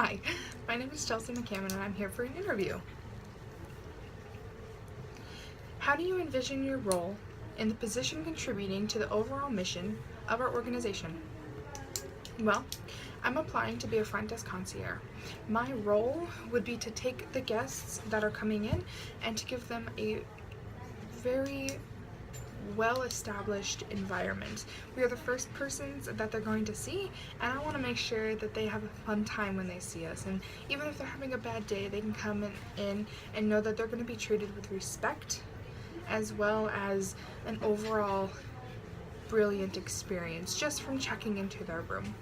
Hi, my name is Chelsea McCamon and I'm here for an interview. How do you envision your role in the position contributing to the overall mission of our organization? Well, I'm applying to be a front desk concierge. My role would be to take the guests that are coming in and to give them a very well-established environment. We are the first persons that they're going to see, and I want to make sure that they have a fun time when they see us. And even if they're having a bad day, they can come in and know that they're going to be treated with respect, as well as an overall brilliant experience just from checking into their room.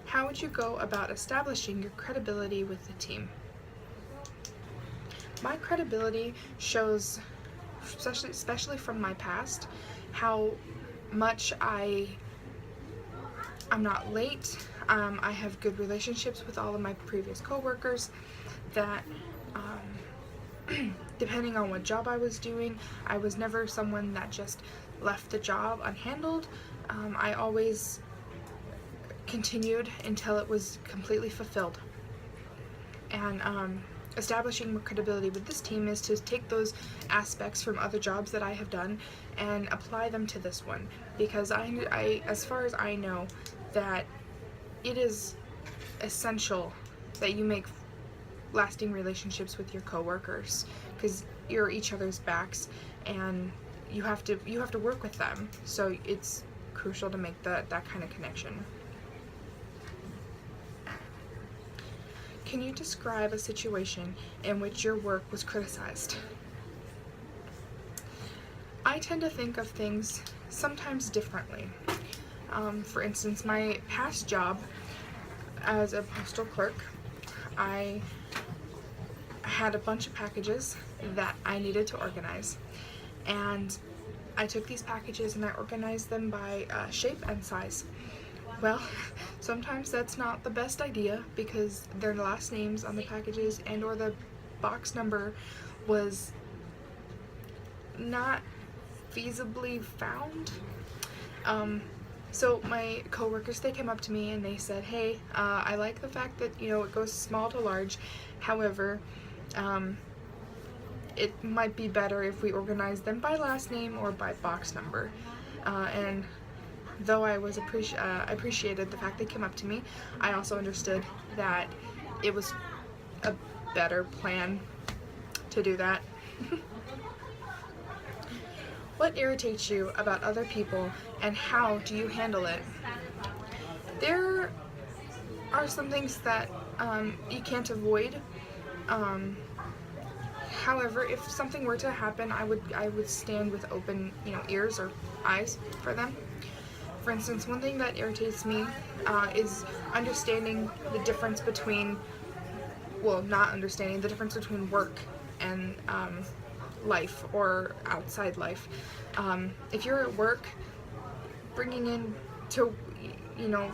How would you go about establishing your credibility with the team? My credibility shows, especially from my past, how much I'm not late. I have good relationships with all of my previous coworkers. That depending on what job I was doing, I was never someone that just left the job unhandled. I always continued until it was completely fulfilled. And establishing more credibility with this team is to take those aspects from other jobs that I have done and apply them to this one, because I as far as I know, that it is essential that you make lasting relationships with your coworkers, because you're each other's backs and you have to work with them, so it's crucial to make that kind of connection. Can you describe a situation in which your work was criticized? I tend to think of things sometimes differently. For instance, my past job as a postal clerk, I had a bunch of packages that I needed to organize, and I took these packages and I organized them by shape and size. Well, sometimes that's not the best idea, because their last names on the packages and or the box number was not feasibly found. So my coworkers, they came up to me and they said, hey, I like the fact that, it goes small to large. However, it might be better if we organize them by last name or by box number. And though I appreciated the fact they came up to me, I also understood that it was a better plan to do that. What irritates you about other people, and how do you handle it? There are some things that you can't avoid. However, if something were to happen, I would stand with open, ears or eyes for them. For instance, one thing that irritates me is understanding the difference between, not understanding the difference between work and life or outside life. If you're at work, bringing in to,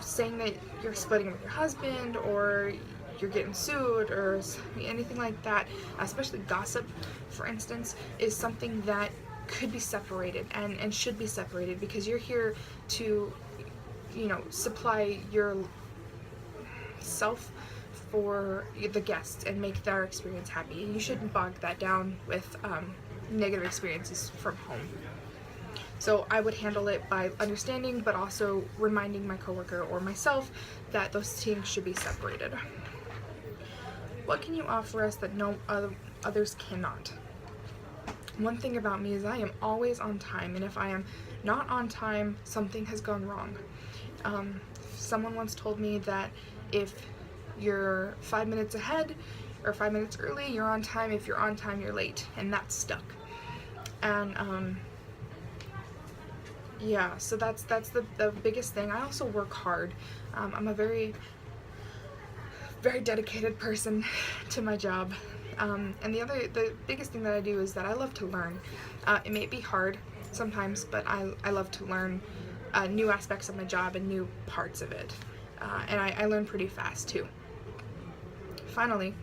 saying that you're splitting with your husband or you're getting sued or anything like that, especially gossip, for instance, is something that could be separated and should be separated, because you're here to, supply your self for the guests and make their experience happy. You shouldn't bog that down with negative experiences from home. So I would handle it by understanding, but also reminding my coworker or myself that those things should be separated. What can you offer us that no others cannot? One thing about me is I am always on time, and if I am not on time, something has gone wrong. Someone once told me that if you're 5 minutes ahead or 5 minutes early, you're on time. If you're on time, you're late, and that stuck. And yeah, so that's the biggest thing. I also work hard. I'm a very dedicated person to my job. And the biggest thing that I do is that I love to learn. It may be hard sometimes, but I love to learn new aspects of my job and new parts of it. And I learn pretty fast too. Finally,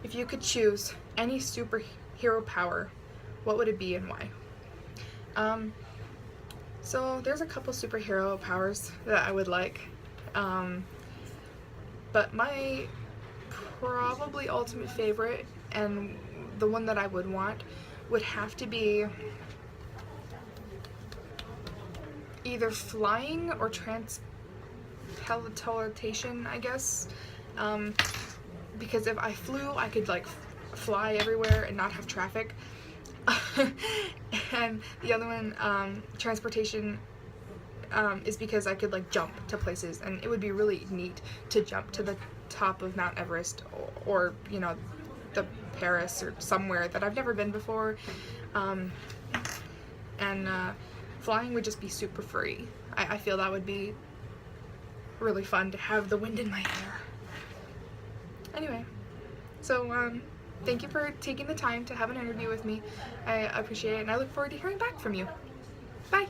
if you could choose any superhero power, what would it be and why? So there's a couple superhero powers that I would like. But my probably ultimate favorite, and the one that I would want, would have to be either flying or teleportation, I guess. Because if I flew, I could like fly everywhere and not have traffic. And the other one, transportation, is because I could like jump to places, and it would be really neat to jump to the top of Mount Everest, or you know, the Paris or somewhere that I've never been before. And flying would just be super free. I feel that would be really fun to have the wind in my hair. Anyway, so thank you for taking the time to have an interview with me. I appreciate it, and I look forward to hearing back from you. Bye!